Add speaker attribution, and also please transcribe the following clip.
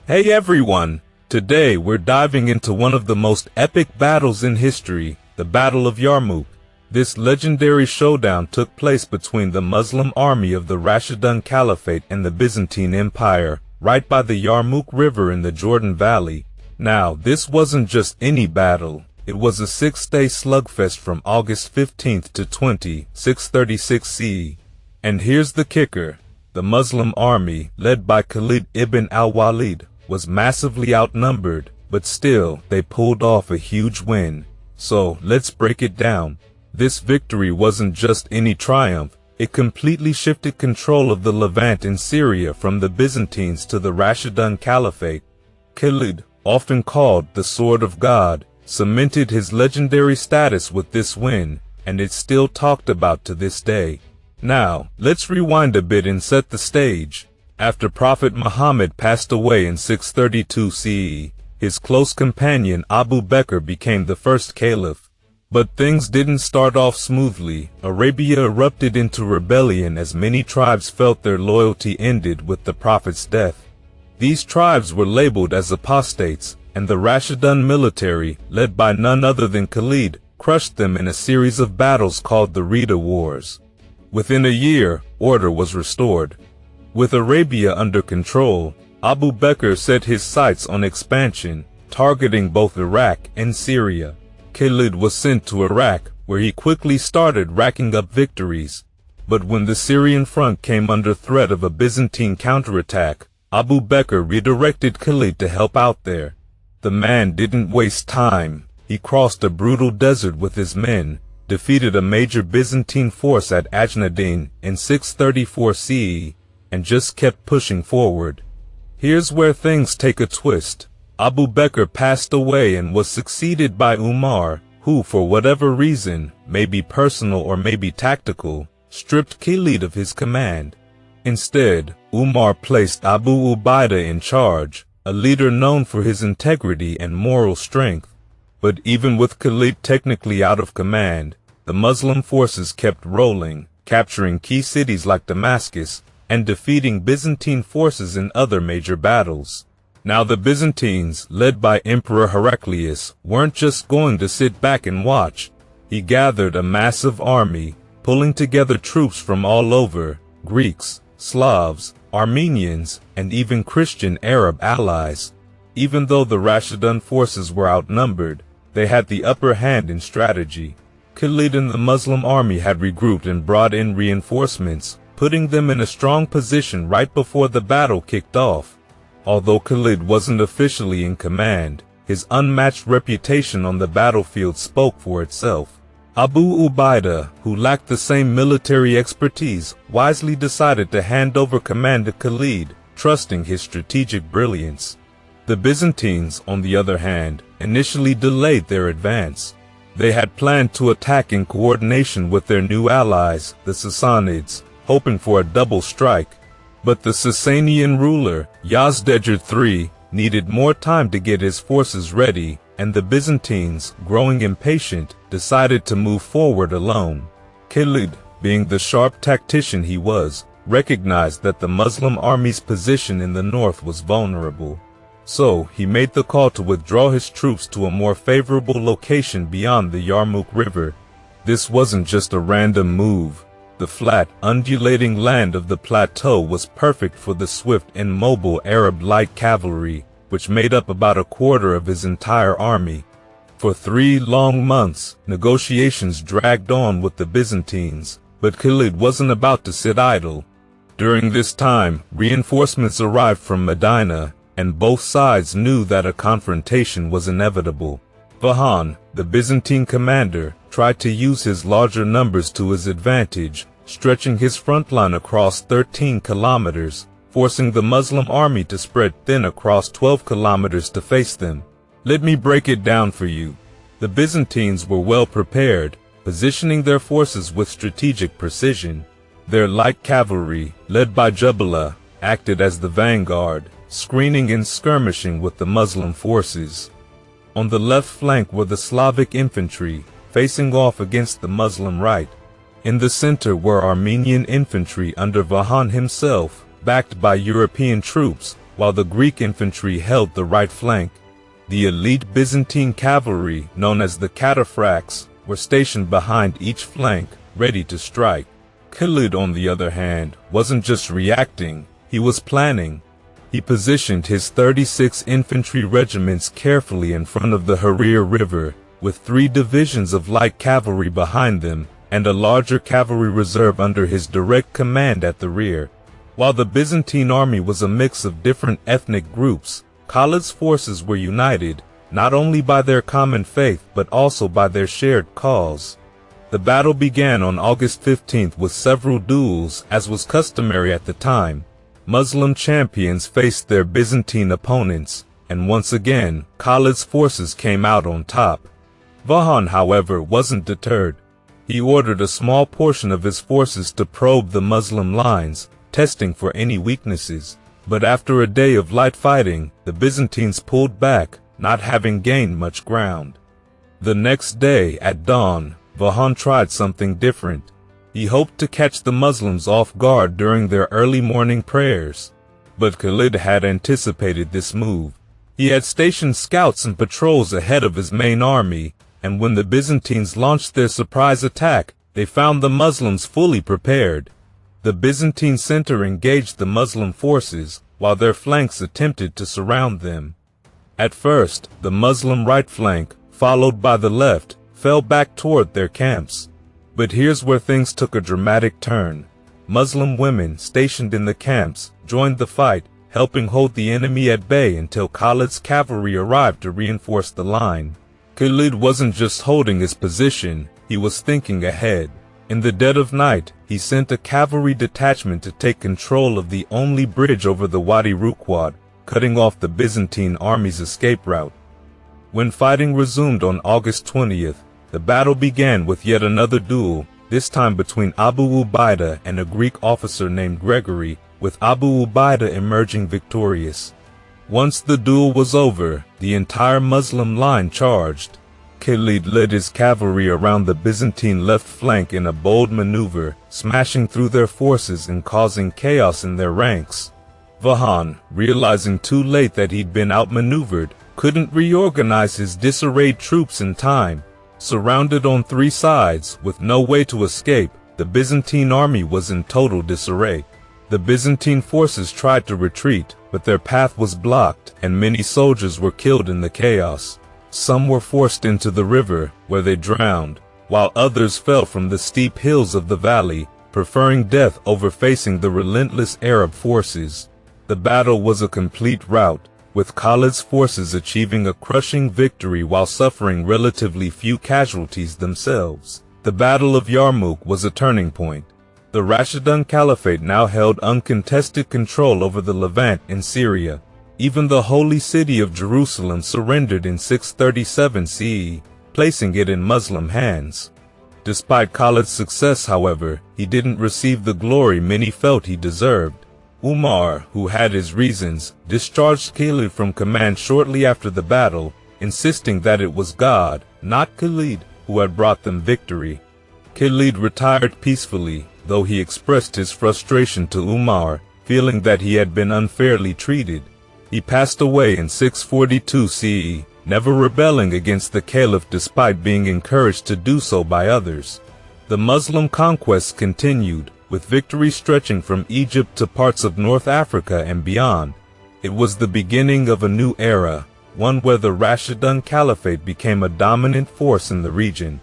Speaker 1: Hey everyone! Today we're diving into one of the most epic battles in history, the Battle of Yarmouk. This legendary showdown took place between the Muslim army of the Rashidun Caliphate and the Byzantine Empire, right by the Yarmouk River in the Jordan Valley. Now, this wasn't just any battle. It was a 6-day slugfest from August 15th to 20, 636 CE. And here's the kicker. The Muslim army, led by Khalid ibn al-Walid, was massively outnumbered, but still, they pulled off a huge win. So, let's break it down. This victory wasn't just any triumph, it completely shifted control of the Levant in Syria from the Byzantines to the Rashidun Caliphate. Khalid, often called the Sword of God, cemented his legendary status with this win, and it's still talked about to this day. Now, let's rewind a bit and set the stage. After Prophet Muhammad passed away in 632 CE, his close companion Abu Bakr became the first caliph. But things didn't start off smoothly. Arabia erupted into rebellion as many tribes felt their loyalty ended with the Prophet's death. These tribes were labeled as apostates, and the Rashidun military, led by none other than Khalid, crushed them in a series of battles called the Rida Wars. Within a year, order was restored. With Arabia under control, Abu Bakr set his sights on expansion, targeting both Iraq and Syria. Khalid was sent to Iraq, where he quickly started racking up victories. But when the Syrian front came under threat of a Byzantine counterattack, Abu Bakr redirected Khalid to help out there. The man didn't waste time. He crossed a brutal desert with his men, defeated a major Byzantine force at Ajnadin in 634 CE, and just kept pushing forward. Here's where things take a twist. Abu Bakr passed away and was succeeded by Umar, who for whatever reason, maybe personal or maybe tactical, stripped Khalid of his command. Instead, Umar placed Abu Ubaidah in charge, a leader known for his integrity and moral strength. But even with Khalid technically out of command, the Muslim forces kept rolling, capturing key cities like Damascus, and defeating Byzantine forces in other major battles. Now the Byzantines, led by Emperor Heraclius, weren't just going to sit back and watch. He gathered a massive army, pulling together troops from all over, Greeks, Slavs, Armenians, and even Christian Arab allies. Even though the Rashidun forces were outnumbered, they had the upper hand in strategy. Khalid and the Muslim army had regrouped and brought in reinforcements, putting them in a strong position right before the battle kicked off. Although Khalid wasn't officially in command, his unmatched reputation on the battlefield spoke for itself. Abu Ubaidah, who lacked the same military expertise, wisely decided to hand over command to Khalid, trusting his strategic brilliance. The Byzantines, on the other hand, initially delayed their advance. They had planned to attack in coordination with their new allies, the Sassanids, hoping for a double strike. But the Sasanian ruler, Yazdegerd III, needed more time to get his forces ready, and the Byzantines, growing impatient, decided to move forward alone. Khalid, being the sharp tactician he was, recognized that the Muslim army's position in the north was vulnerable. So, he made the call to withdraw his troops to a more favorable location beyond the Yarmouk River. This wasn't just a random move. The flat, undulating land of the plateau was perfect for the swift and mobile Arab light cavalry, which made up about a quarter of his entire army. For 3 long months, negotiations dragged on with the Byzantines, but Khalid wasn't about to sit idle. During this time, reinforcements arrived from Medina, and both sides knew that a confrontation was inevitable. Vahan, the Byzantine commander, tried to use his larger numbers to his advantage, stretching his front line across 13 kilometers, forcing the Muslim army to spread thin across 12 kilometers to face them. Let me break it down for you. The Byzantines were well prepared, positioning their forces with strategic precision. Their light cavalry, led by Jabala, acted as the vanguard, screening and skirmishing with the Muslim forces. On the left flank were the Slavic infantry, facing off against the Muslim right. In the center were Armenian infantry under Vahan himself, backed by European troops, while the Greek infantry held the right flank. The elite Byzantine cavalry, known as the cataphracts, were stationed behind each flank, ready to strike. Khalid, on the other hand, wasn't just reacting, he was planning. He positioned his 36 infantry regiments carefully in front of the Yarmouk River, with 3 divisions of light cavalry behind them, and a larger cavalry reserve under his direct command at the rear. While the Byzantine army was a mix of different ethnic groups, Khalid's forces were united, not only by their common faith but also by their shared cause. The battle began on August 15th with several duels, as was customary at the time. Muslim champions faced their Byzantine opponents, and once again, Khalid's forces came out on top. Vahan, however, wasn't deterred. He ordered a small portion of his forces to probe the Muslim lines, testing for any weaknesses. But after a day of light fighting, the Byzantines pulled back, not having gained much ground. The next day, at dawn, Vahan tried something different. He hoped to catch the Muslims off guard during their early morning prayers. But Khalid had anticipated this move. He had stationed scouts and patrols ahead of his main army, and when the Byzantines launched their surprise attack, they found the Muslims fully prepared. The Byzantine center engaged the Muslim forces, while their flanks attempted to surround them. At first, the Muslim right flank, followed by the left, fell back toward their camps. But here's where things took a dramatic turn. Muslim women stationed in the camps joined the fight, helping hold the enemy at bay until Khalid's cavalry arrived to reinforce the line. Khalid wasn't just holding his position, he was thinking ahead. In the dead of night, he sent a cavalry detachment to take control of the only bridge over the Wadi Ruqad, cutting off the Byzantine army's escape route. When fighting resumed on August 20th, the battle began with yet another duel, this time between Abu Ubaidah and a Greek officer named Gregory, with Abu Ubaidah emerging victorious. Once the duel was over, the entire Muslim line charged. Khalid led his cavalry around the Byzantine left flank in a bold maneuver, smashing through their forces and causing chaos in their ranks. Vahan, realizing too late that he'd been outmaneuvered, couldn't reorganize his disarrayed troops in time. Surrounded on 3 sides, with no way to escape, the Byzantine army was in total disarray. The Byzantine forces tried to retreat, but their path was blocked, and many soldiers were killed in the chaos. Some were forced into the river, where they drowned, while others fell from the steep hills of the valley, preferring death over facing the relentless Arab forces. The battle was a complete rout, with Khalid's forces achieving a crushing victory while suffering relatively few casualties themselves. The Battle of Yarmouk was a turning point. The Rashidun Caliphate now held uncontested control over the Levant in Syria. Even the holy city of Jerusalem surrendered in 637 CE, placing it in Muslim hands. Despite Khalid's success, however, he didn't receive the glory many felt he deserved. Umar, who had his reasons, discharged Khalid from command shortly after the battle, insisting that it was God, not Khalid, who had brought them victory. Khalid retired peacefully, though he expressed his frustration to Umar, feeling that he had been unfairly treated. He passed away in 642 CE, never rebelling against the caliph despite being encouraged to do so by others. The Muslim conquests continued, with victory stretching from Egypt to parts of North Africa and beyond. It was the beginning of a new era, one where the Rashidun Caliphate became a dominant force in the region.